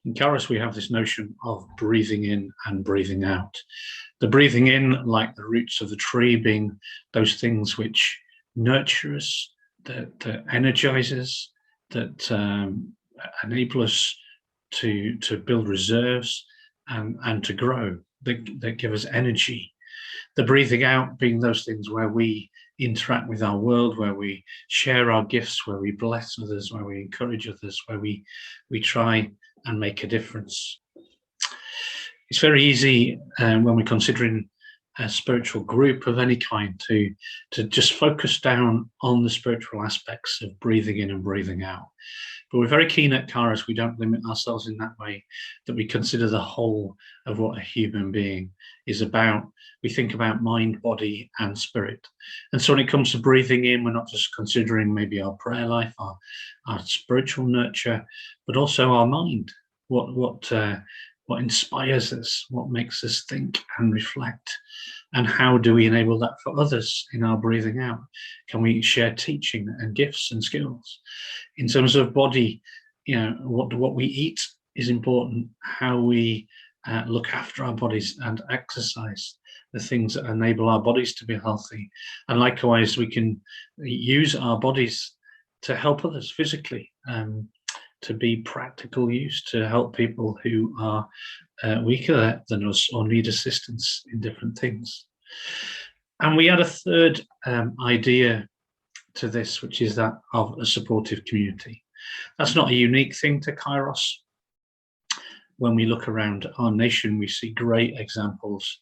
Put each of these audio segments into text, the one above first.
In Kairos, we have this notion of breathing in and breathing out. The breathing in, like the roots of the tree, being those things which nurture us, that energize us, that enable us to build reserves and to grow, that give us energy. The breathing out being those things where we interact with our world, where we share our gifts, where we bless others, where we encourage others, where we try and make a difference. It's very easy when we're considering a spiritual group of any kind to just focus down on the spiritual aspects of breathing in and breathing out. But we're very keen at Kairos, we don't limit ourselves in that way, that we consider the whole of what a human being is about. We think about mind, body, and spirit. And so when it comes to breathing in, we're not just considering maybe our prayer life, our spiritual nurture, but also our mind. What inspires us, what makes us think and reflect, and how do we enable that for others in our breathing out? Can we share teaching and gifts and skills? In terms of body, what we eat is important, how we look after our bodies and exercise, the things that enable our bodies to be healthy. And likewise, we can use our bodies to help others physically, to be practical use, to help people who are weaker than us or need assistance in different things. And we add a third idea to this, which is that of a supportive community. That's not a unique thing to Kairos. When we look around our nation, we see great examples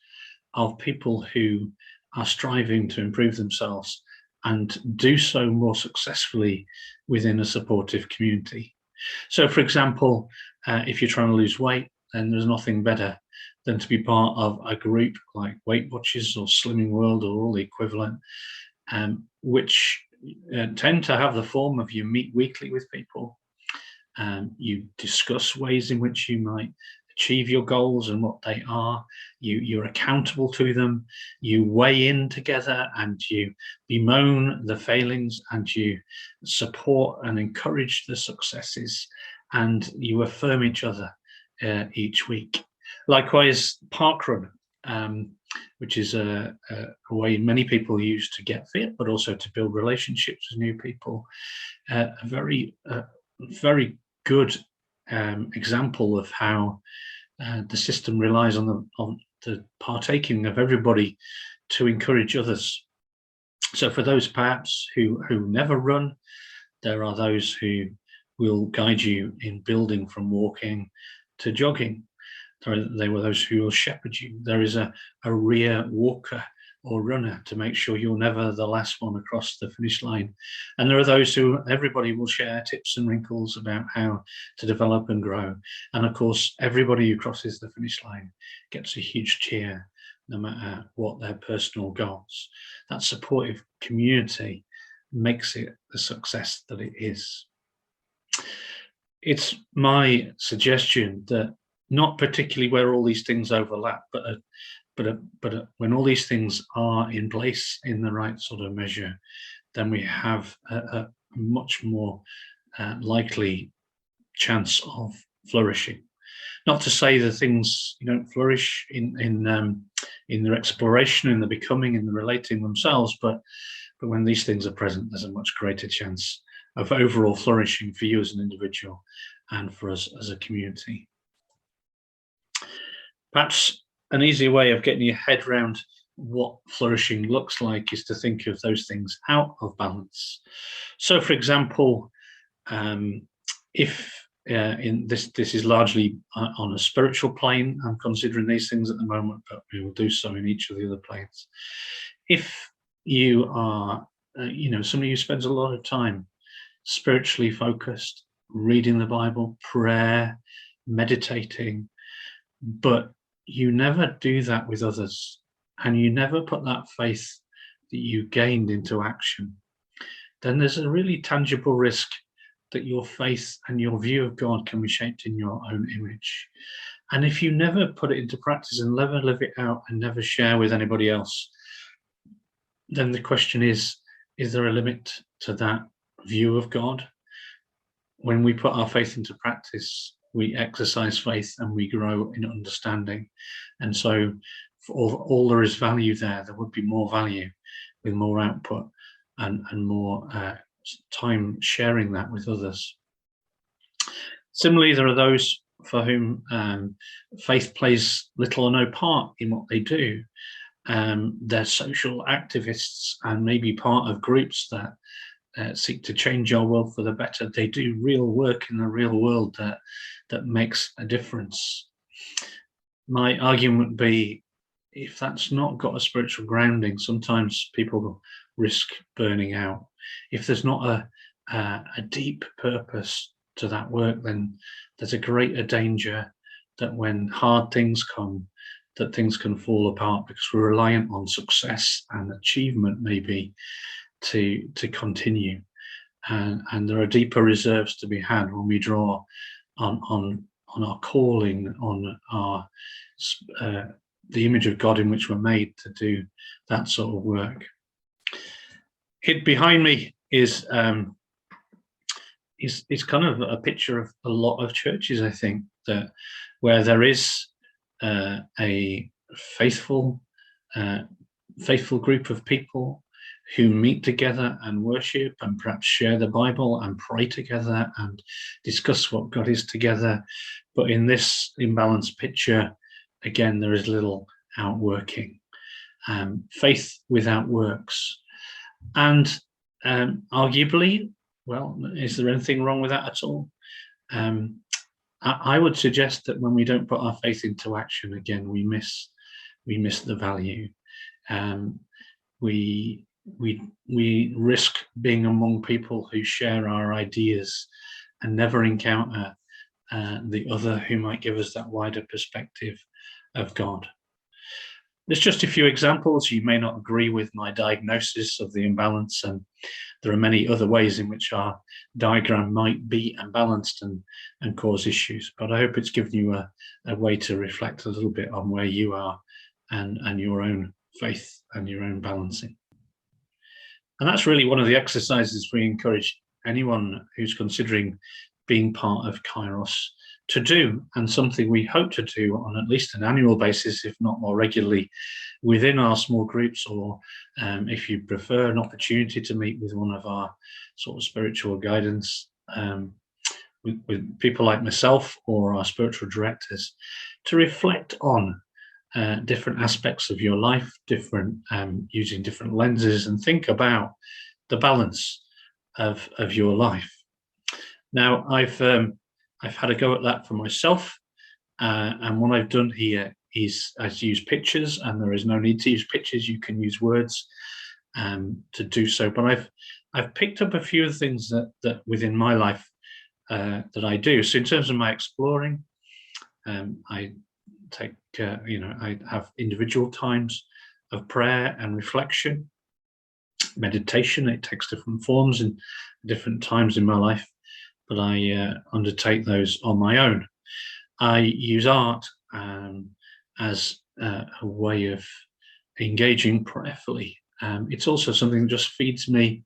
of people who are striving to improve themselves and do so more successfully within a supportive community. So, for example, if you're trying to lose weight, then there's nothing better than to be part of a group like Weight Watchers or Slimming World or all the equivalent, which tend to have the form of you meet weekly with people, you discuss ways in which you might achieve your goals and what they are, you're accountable to them, you weigh in together and you bemoan the failings and you support and encourage the successes and you affirm each other each week. Likewise, parkrun, which is a way many people use to get fit, but also to build relationships with new people. A very good example of how the system relies on the partaking of everybody to encourage others. So for those perhaps who never run, there are those who will guide you in building from walking to jogging. There were those who will shepherd you. There is a rear walker or runner to make sure you're never the last one across the finish line. And there are those who everybody will share tips and wrinkles about how to develop and grow. And of course, everybody who crosses the finish line gets a huge cheer, no matter what their personal goals. That supportive community makes it the success that it is. It's my suggestion that not particularly where all these things overlap, but when all these things are in place in the right sort of measure, then we have a much more likely chance of flourishing. Not to say the things don't flourish in their exploration, in the becoming, in the relating themselves, but when these things are present, there's a much greater chance of overall flourishing for you as an individual and for us as a community. Perhaps an easy way of getting your head around what flourishing looks like is to think of those things out of balance. So, for example, if this is largely on a spiritual plane, I'm considering these things at the moment, but we will do so in each of the other planes. If you are, somebody who spends a lot of time spiritually focused, reading the Bible, prayer, meditating, but you never do that with others, and you never put that faith that you gained into action, then there's a really tangible risk that your faith and your view of God can be shaped in your own image. And if you never put it into practice and never live it out and never share with anybody else, then the question is there a limit to that view of God? When we put our faith into practice, we exercise faith and we grow in understanding. And so for all there is value there would be more value with more output and more time sharing that with others. Similarly, there are those for whom faith plays little or no part in what they do. They're social activists and maybe part of groups that seek to change our world for the better. They do real work in the real world that makes a difference. My argument would be, if that's not got a spiritual grounding, sometimes people risk burning out. If there's not a deep purpose to that work, then there's a greater danger that when hard things come, that things can fall apart because we're reliant on success and achievement maybe to continue. And there are deeper reserves to be had when we draw on our calling, on our the image of God in which we're made to do that sort of work. Hid behind me is kind of a picture of a lot of churches, I think, that where there is a faithful group of people who meet together and worship and perhaps share the Bible and pray together and discuss what God is together. But in this imbalanced picture, again, there is little outworking. Faith without works. And arguably, well, is there anything wrong with that at all? I would suggest that when we don't put our faith into action, again, we miss the value. We risk being among people who share our ideas and never encounter the other who might give us that wider perspective of God. There's just a few examples. You may not agree with my diagnosis of the imbalance, and there are many other ways in which our diagram might be imbalanced and cause issues. But I hope it's given you a way to reflect a little bit on where you are and your own faith and your own balancing. And that's really one of the exercises we encourage anyone who's considering being part of Kairos to do, and something we hope to do on at least an annual basis, if not more regularly, within our small groups, or if you prefer, an opportunity to meet with one of our sort of spiritual guidance with people like myself or our spiritual directors, to reflect on different aspects of your life, using different lenses, and think about the balance of your life. Now, I've had a go at that for myself, and what I've done here is I've used pictures, and there is no need to use pictures. You can use words to do so. But I've picked up a few of the things that within my life that I do. So in terms of my exploring, I take I have individual times of prayer and reflection, meditation. It takes different forms in different times in my life, but I undertake those on my own. I use art as a way of engaging prayerfully. It's also something that just feeds me.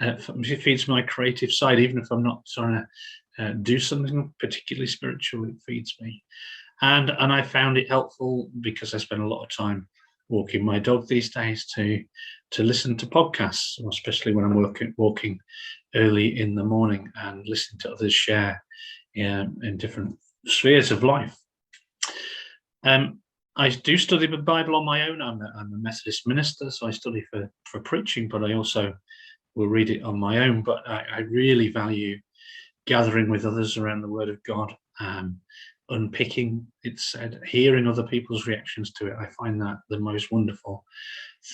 It feeds my creative side, even if I'm not trying to do something particularly spiritual. It feeds me, and I found it helpful because I spend a lot of time walking my dog these days to listen to podcasts, especially when I'm walking early in the morning and listening to others share in different spheres of life. I do study the Bible on my own. I'm a Methodist minister, so I study for preaching, but I also will read it on my own. But I really value gathering with others around the Word of God, unpicking, it's said, hearing other people's reactions to it. I find that the most wonderful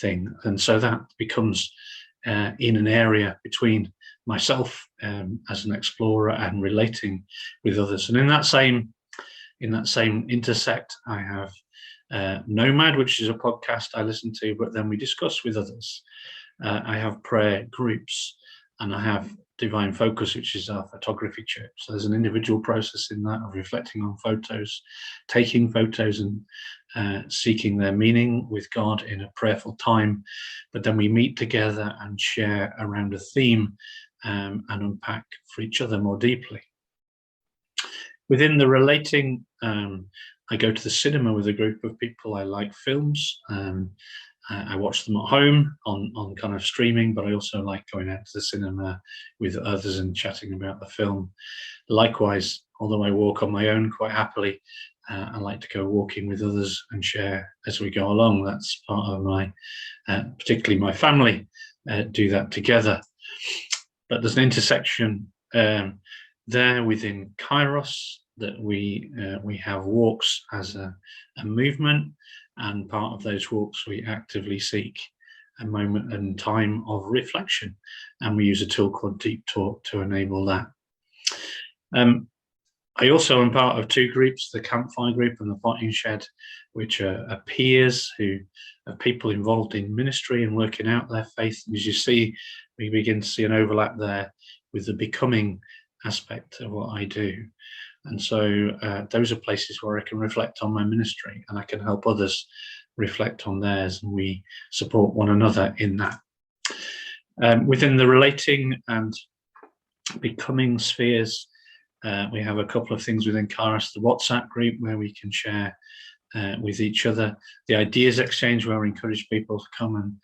thing. And so that becomes in an area between myself as an explorer and relating with others. And in that same intersect, I have Nomad, which is a podcast I listen to, but then we discuss with others. I have prayer groups, and I have Divine Focus, which is our photography church. So there's an individual process in that of reflecting on photos, taking photos and seeking their meaning with God in a prayerful time. But then we meet together and share around a theme and unpack for each other more deeply. Within the relating, I go to the cinema with a group of people. I like films. I watch them at home on kind of streaming, but I also like going out to the cinema with others and chatting about the film. Likewise, although I walk on my own quite happily, I like to go walking with others and share as we go along. That's part of my, particularly my family, do that together. But there's an intersection there within Kairos that we have walks as a movement, and part of those walks we actively seek a moment and time of reflection, and we use a tool called Deep Talk to enable that. I also am part of two groups, the Campfire Group and the Potting Shed, which are peers who are people involved in ministry and working out their faith. And as you see, we begin to see an overlap there with the becoming aspect of what I do. And so those are places where I can reflect on my ministry, and I can help others reflect on theirs, and we support one another in that. Within the relating and becoming spheres, we have a couple of things within Kairos, the WhatsApp group where we can share with each other, the ideas exchange where we encourage people to come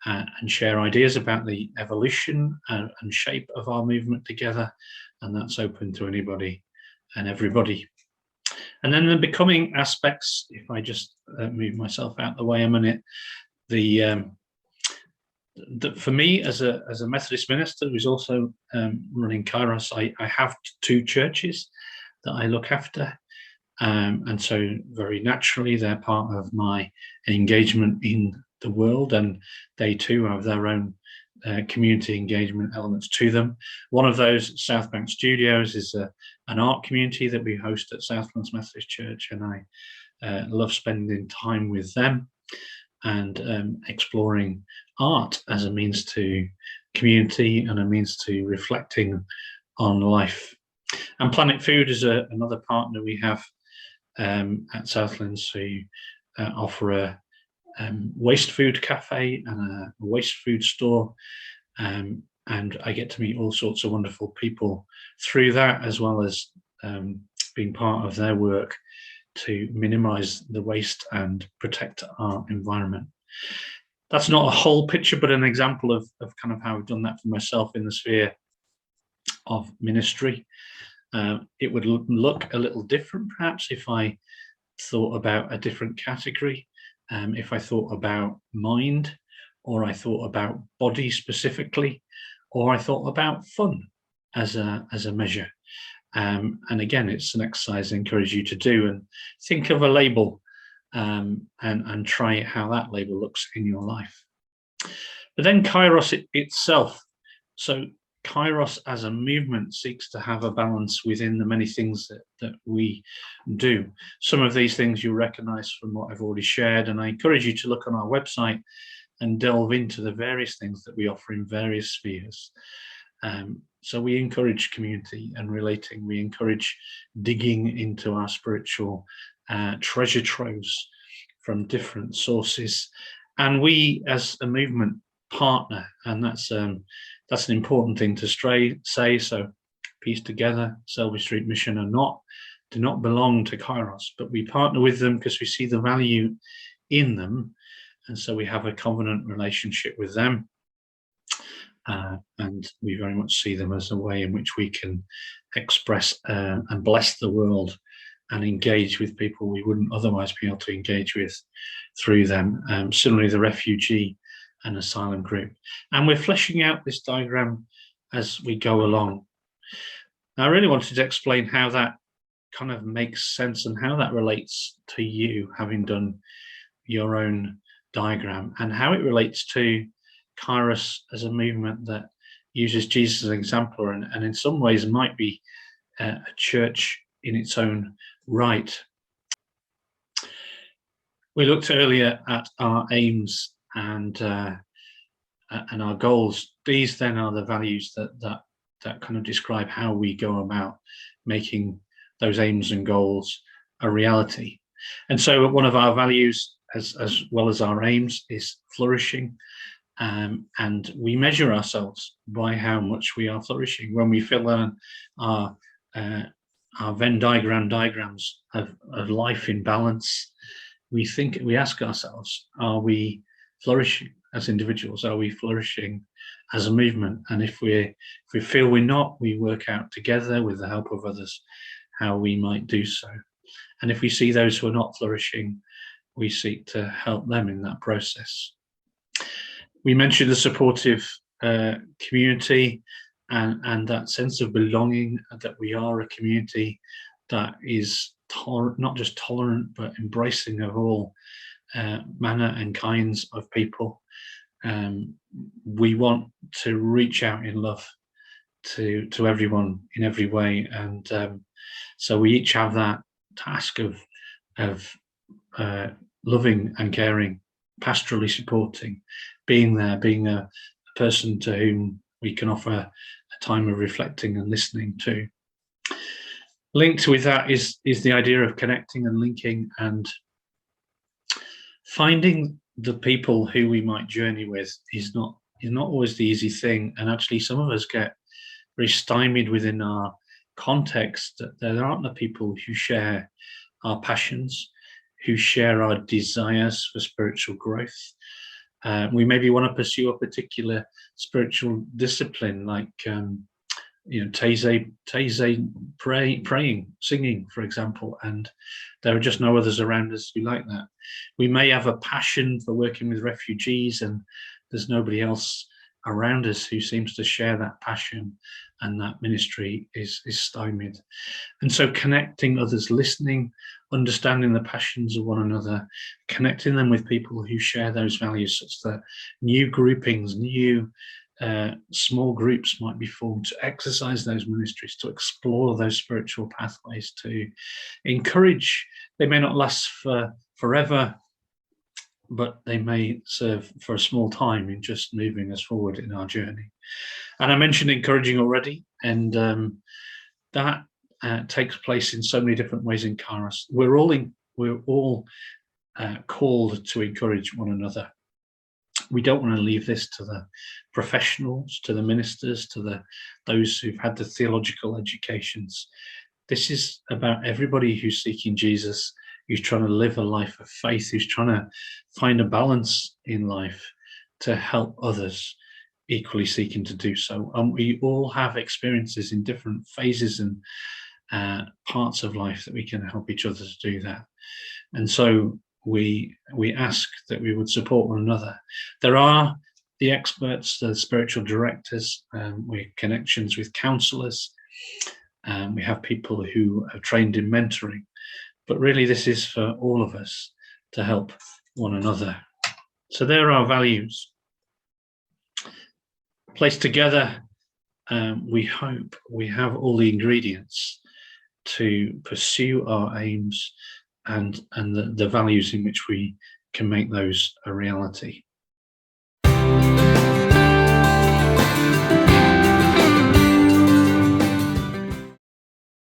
and share ideas about the evolution and shape of our movement together, and that's open to anybody and everybody. And then the becoming aspects, if I just move myself out the way a minute, for me as a Methodist minister who's also running Kairos, I have two churches that I look after, and so very naturally they're part of my engagement in the world, and they too have their own community engagement elements to them. One of those, South Bank Studios, is an art community that we host at Southlands Methodist Church, and I love spending time with them and exploring art as a means to community and a means to reflecting on life. And Planet Food is another partner we have at Southlands, who offer a waste food cafe and a waste food store, and I get to meet all sorts of wonderful people through that, as well as being part of their work to minimize the waste and protect our environment. That's not a whole picture, but an example of kind of how I've done that for myself in the sphere of ministry. It would look a little different perhaps if I thought about a different category, if I thought about mind, or I thought about body specifically, or I thought about fun as a measure. And again, it's an exercise I encourage you to do, and think of a label and try how that label looks in your life. But then Kairos itself. So Kairos as a movement seeks to have a balance within the many things that we do. Some of these things you'll recognize from what I've already shared, and I encourage you to look on our website and delve into the various things that we offer in various spheres. So we encourage community and relating. We encourage digging into our spiritual treasure troves from different sources. And we, as a movement, partner, and that's an important thing to say. So piece together, Selby Street Mission do not belong to Kairos, but we partner with them because we see the value in them, and so we have a covenant relationship with them. And we very much see them as a way in which we can express and bless the world and engage with people we wouldn't otherwise be able to engage with through them. Similarly, the refugee and asylum group. And we're fleshing out this diagram as we go along. Now, I really wanted to explain how that kind of makes sense and how that relates to you, having done your own diagram, and how it relates to Kairos as a movement that uses Jesus as an exemplar and in some ways might be a church in its own right. We looked earlier at our aims and our goals. These then are the values that kind of describe how we go about making those aims and goals a reality. And so one of our values, as well as our aims, is flourishing. And we measure ourselves by how much we are flourishing. When we fill our Venn diagrams of life in balance, we ask ourselves, are we flourishing as individuals? Are we flourishing as a movement? And if we feel we're not, we work out together with the help of others how we might do so. And if we see those who are not flourishing, we seek to help them in that process. We mentioned the supportive community and that sense of belonging, that we are a community that is not just tolerant, but embracing of all manner and kinds of people. We want to reach out in love to everyone in every way, and so we each have that task of loving and caring, pastorally supporting, being there, being a person to whom we can offer a time of reflecting and listening to. Linked with that is the idea of connecting and linking and finding the people who we might journey with is not always the easy thing. And actually some of us get very stymied within our context, that there aren't the people who share our passions, who share our desires for spiritual growth. We maybe want to pursue a particular spiritual discipline, like praying, singing, for example, and there are just no others around us who like that. We may have a passion for working with refugees, and there's nobody else around us who seems to share that passion, and that ministry is stymied. And so connecting others, listening, understanding the passions of one another, connecting them with people who share those values, such that new groupings, new small groups might be formed to exercise those ministries, to explore those spiritual pathways, to encourage. They may not last for forever, but they may serve for a small time in just moving us forward in our journey. And I mentioned encouraging already, and that takes place in so many different ways in Kairos. We're all called to encourage one another. We don't want to leave this to the professionals, to the ministers, to those who've had the theological educations. This is about everybody who's seeking Jesus, who's trying to live a life of faith, who's trying to find a balance in life to help others equally seeking to do so. And we all have experiences in different phases and parts of life that we can help each other to do that. And so we ask that we would support one another. There are the experts, the spiritual directors, we have connections with counselors, we have people who are trained in mentoring, but really this is for all of us to help one another. So there are our values. Placed together, we hope we have all the ingredients to pursue our aims and the values in which we can make those a reality.